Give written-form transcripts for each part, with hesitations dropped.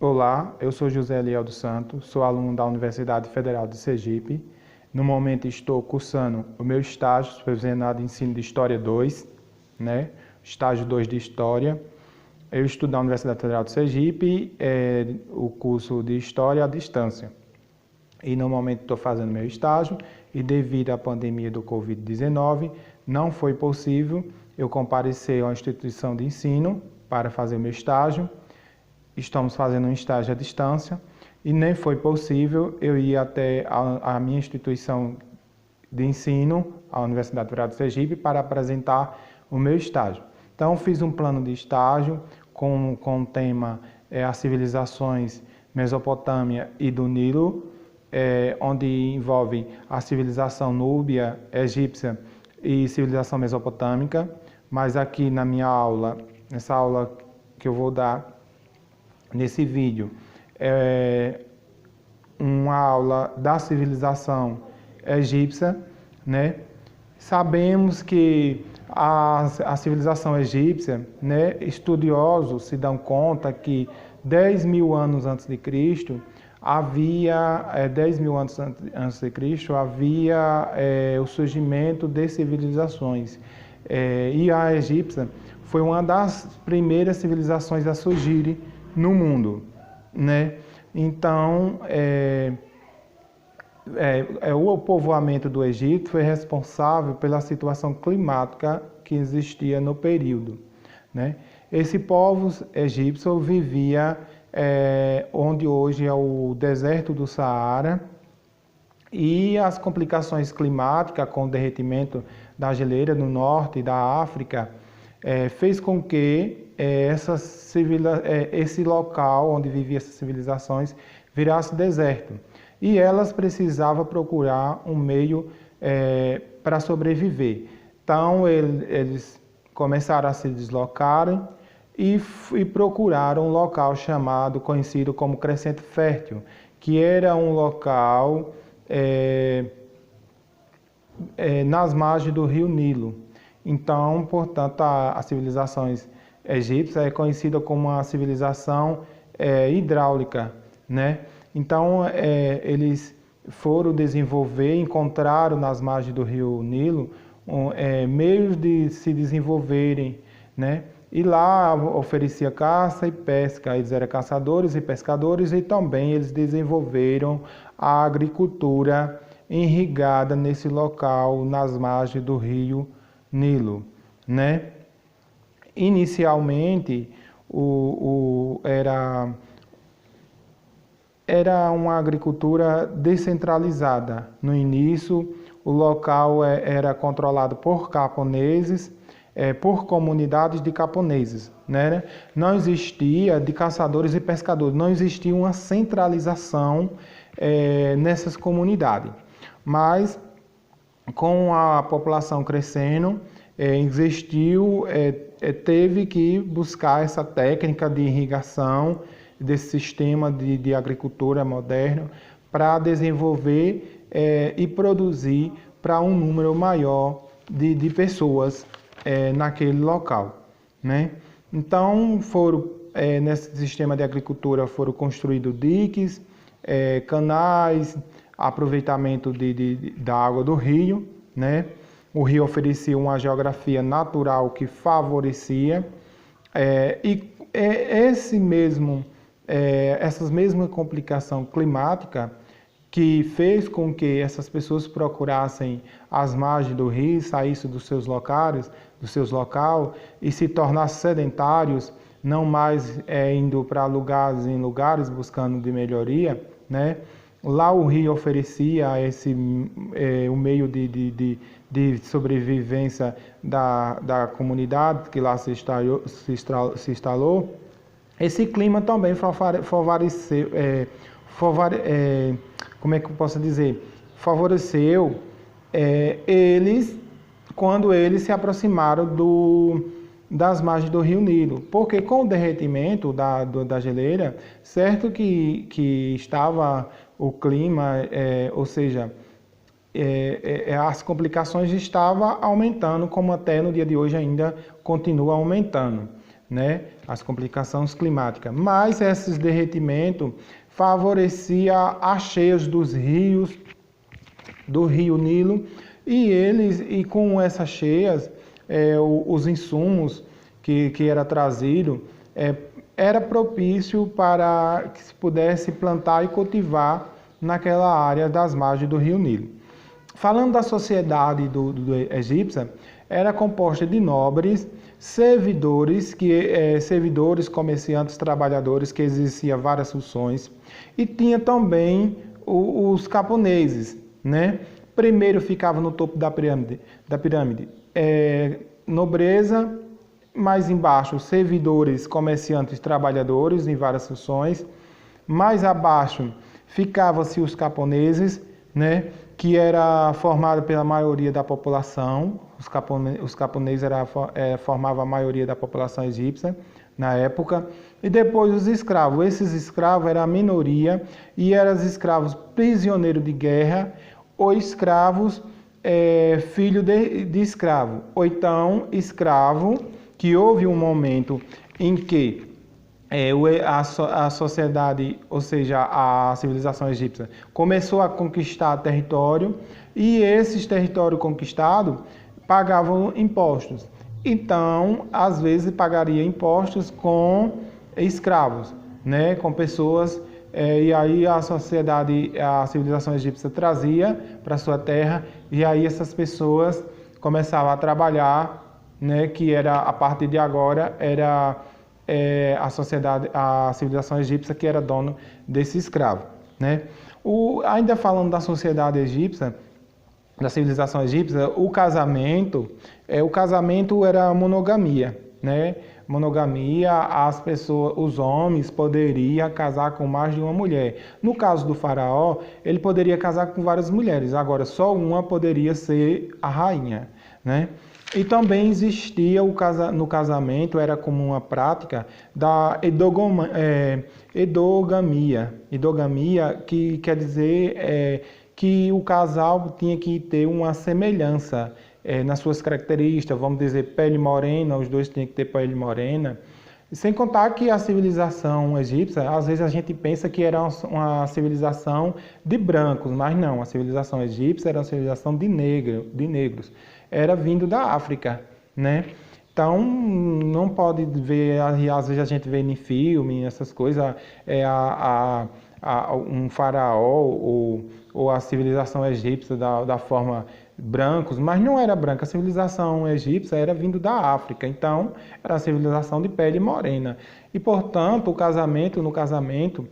Olá, eu sou José Eliel dos Santos, sou aluno da Universidade Federal de Sergipe. No momento estou cursando o meu estágio supervisionado de ensino de História 2, estágio 2 de História. Eu estudo na Universidade Federal de Sergipe, o curso de História à distância. E no momento estou fazendo meu estágio e devido à pandemia do Covid-19, não foi possível eu comparecer a uma instituição de ensino para fazer o meu estágio. Estamos fazendo um estágio à distância e nem foi possível eu ir até a minha instituição de ensino, a Universidade Federal de Sergipe, para apresentar o meu estágio. Então, fiz um plano de estágio com o tema as civilizações Mesopotâmia e do Nilo, onde envolve a civilização núbia, egípcia e civilização mesopotâmica. Mas aqui na minha aula, nessa aula que eu vou dar nesse vídeo, é uma aula da civilização egípcia, Sabemos que a civilização egípcia, estudiosos se dão conta que 10 mil anos antes de Cristo, havia o surgimento de civilizações. E a egípcia foi uma das primeiras civilizações a surgirem no mundo, Então, o povoamento do Egito foi responsável pela situação climática que existia no período, Esse povo egípcio vivia onde hoje é o deserto do Saara, e as complicações climáticas com o derretimento da geleira no norte da África fez com que esse local onde viviam essas civilizações virasse deserto. E elas precisavam procurar um meio para sobreviver. Então, eles começaram a se deslocar e procuraram um local conhecido como Crescente Fértil, que era um local nas margens do rio Nilo. Então, portanto, as civilizações egípcias é conhecida como uma civilização hidráulica, Então, eles foram desenvolver, encontraram nas margens do rio Nilo meios de se desenvolverem, E lá oferecia caça e pesca. Eles eram caçadores e pescadores e também eles desenvolveram a agricultura irrigada nesse local, nas margens do rio Nilo, Inicialmente, era uma agricultura descentralizada. No início, o local era controlado por camponeses, por comunidades de camponeses, Não existia de caçadores e pescadores, não existia uma centralização nessas comunidades. Mas, com a população crescendo, teve que buscar essa técnica de irrigação, desse sistema de agricultura moderno, para desenvolver e produzir para um número maior de pessoas naquele local, Então, nesse sistema de agricultura foram construídos diques, canais, aproveitamento da água do rio, O rio oferecia uma geografia natural que favorecia, essas mesmas complicações climáticas que fez com que essas pessoas procurassem as margens do rio, saíssem dos seus locais e se tornassem sedentários, não mais indo para lugares em lugares buscando de melhoria, Lá o rio oferecia o meio de sobrevivência da comunidade que lá se instalou. Esse clima também favoreceu, favoreceu eles quando eles se aproximaram das margens do rio Nilo, porque com o derretimento da geleira, certo que estava o clima, ou seja, as complicações estavam aumentando, como até no dia de hoje ainda continua aumentando, né, as complicações climáticas. Mas esses derretimentos favoreciam as cheias dos rios, do rio Nilo, e com essas cheias, os insumos que era trazido, era propício para que se pudesse plantar e cultivar naquela área das margens do rio Nilo. Falando da sociedade do egípcia, era composta de nobres, servidores, servidores, comerciantes, trabalhadores, que exerciam várias funções, e tinha também os camponeses, né? Primeiro ficava no topo da pirâmide, nobreza, mais embaixo servidores, comerciantes, trabalhadores em várias funções, mais abaixo ficavam-se os camponeses, né, que era formado pela maioria da população. Os camponeses formavam a maioria da população egípcia na época, e depois os escravos. Esses escravos eram a minoria e eram escravos prisioneiros de guerra ou escravos filho de escravo, ou então escravo que houve um momento em que a sociedade, ou seja, a civilização egípcia, começou a conquistar território, e esses territórios conquistados pagavam impostos. Então, às vezes, pagaria impostos com escravos, né, com pessoas, e aí a civilização egípcia trazia para sua terra, e aí essas pessoas começavam a trabalhar, né, que era, a partir de agora, era a civilização egípcia que era dono desse escravo, né? Ainda falando da sociedade egípcia, da civilização egípcia, o casamento era monogamia, né? Monogamia, as pessoas, os homens poderiam casar com mais de uma mulher. No caso do faraó, ele poderia casar com várias mulheres, agora só uma poderia ser a rainha, né? E também existia no casamento, era comum uma prática da endogamia. Endogamia, que quer dizer que o casal tinha que ter uma semelhança nas suas características, vamos dizer, pele morena, os dois tinham que ter pele morena. Sem contar que a civilização egípcia, às vezes a gente pensa que era uma civilização de brancos, mas não, a civilização egípcia era uma civilização de negros. Era vindo da África, né? Então, não pode ver, às vezes a gente vê em filme, essas coisas, um faraó ou a civilização egípcia da forma brancos, mas não era branca. A civilização egípcia era vindo da África, então era a civilização de pele morena. E, portanto, no casamento,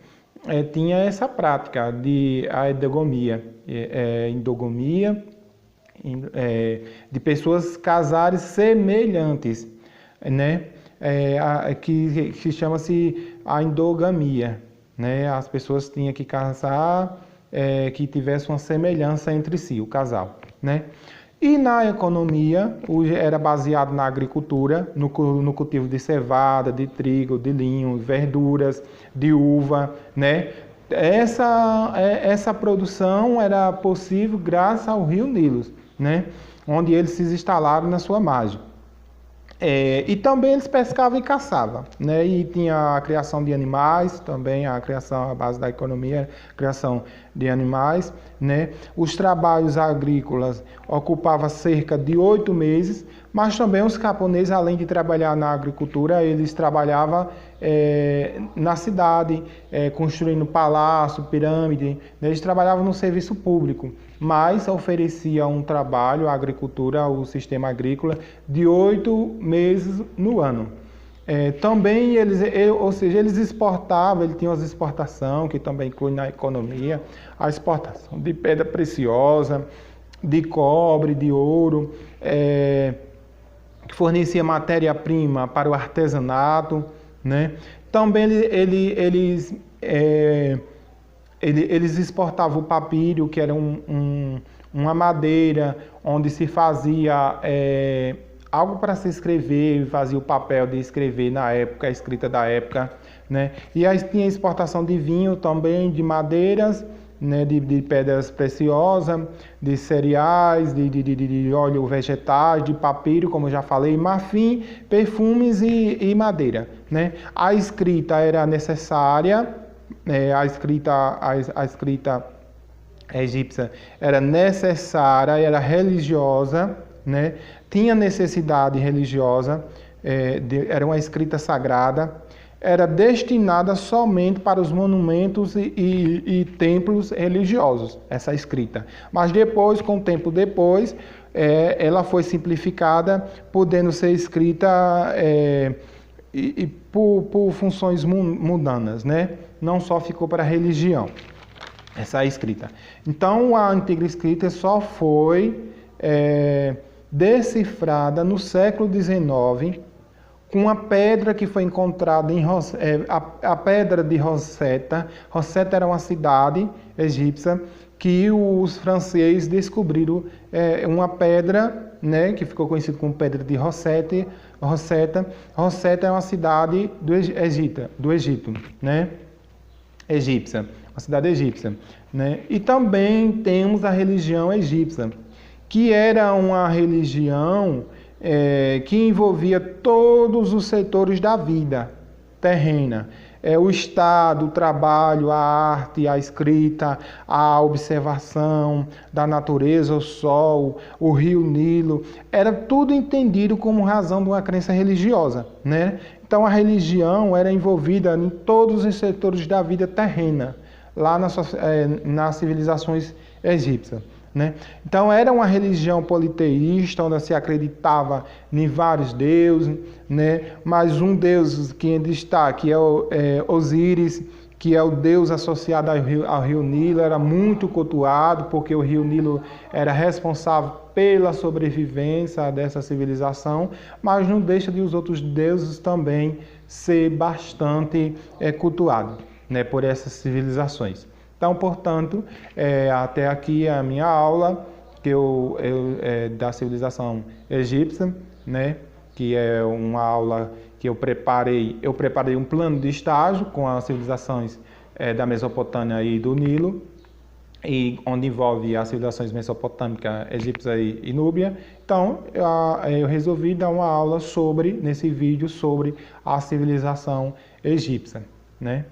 tinha essa prática de endogamia, de pessoas casarem semelhantes, né? Que chama-se a endogamia, né? As pessoas tinham que casar, que tivesse uma semelhança entre si, o casal, né? E na economia, era baseado na agricultura, no cultivo de cevada, de trigo, de linho, verduras, de uva, né? Essa produção era possível graças ao rio Nilo, né? Onde eles se instalaram na sua margem. E também eles pescavam e caçavam, né? E tinha a criação de animais, também a base da economia, a criação de animais, né? Os trabalhos agrícolas ocupavam cerca de 8 meses, mas também os camponeses, além de trabalhar na agricultura, eles trabalhavam na cidade, construindo palácio, pirâmide, né? Eles trabalhavam no serviço público, mas oferecia um trabalho, a agricultura, o sistema agrícola, de 8 meses no ano. Também eles exportavam, ele tinha as exportações, que também inclui na economia, a exportação de pedra preciosa, de cobre, de ouro, que fornecia matéria-prima para o artesanato, né? Também eles exportavam o papiro, que era uma madeira onde se fazia algo para se escrever, fazia o papel de escrever na época, a escrita da época, né? E aí tinha exportação de vinho também, de madeiras, né, de pedras preciosas, de cereais, de óleo vegetais, de papiro, como eu já falei, marfim, perfumes e madeira, né? A escrita era necessária, a escrita egípcia era necessária, era religiosa, né? Tinha necessidade religiosa, era uma escrita sagrada, era destinada somente para os monumentos e templos religiosos, essa escrita. Mas depois, com o tempo depois, ela foi simplificada, podendo ser escrita por funções mundanas, né? Não só ficou para a religião, essa escrita. Então, a antiga escrita só foi decifrada no século XIX, com a pedra que foi encontrada a pedra de Rosetta. Rosetta era uma cidade egípcia que os franceses descobriram uma pedra, né, que ficou conhecida como pedra de Rosetta. Rosetta é uma cidade do Egito, né, egípcia, uma cidade egípcia, né? E também temos a religião egípcia, que era uma religião que envolvia todos os setores da vida terrena. O Estado, o trabalho, a arte, a escrita, a observação da natureza, o sol, o rio Nilo, era tudo entendido como razão de uma crença religiosa, né? Então a religião era envolvida em todos os setores da vida terrena, lá nas civilizações egípcias, né? Então era uma religião politeísta, onde se acreditava em vários deuses, né? Mas um deus que ainda está, que é Osíris, que é o deus associado ao rio Nilo, era muito cultuado, porque o rio Nilo era responsável pela sobrevivência dessa civilização, mas não deixa de os outros deuses também ser bastante cultuado, né, por essas civilizações. Então, portanto, até aqui a minha aula da civilização egípcia, né, que é uma aula que eu preparei um plano de estágio com as civilizações da Mesopotâmia e do Nilo, e onde envolve as civilizações mesopotâmica, egípcia e núbia. Então, eu resolvi dar uma aula nesse vídeo sobre a civilização egípcia, né?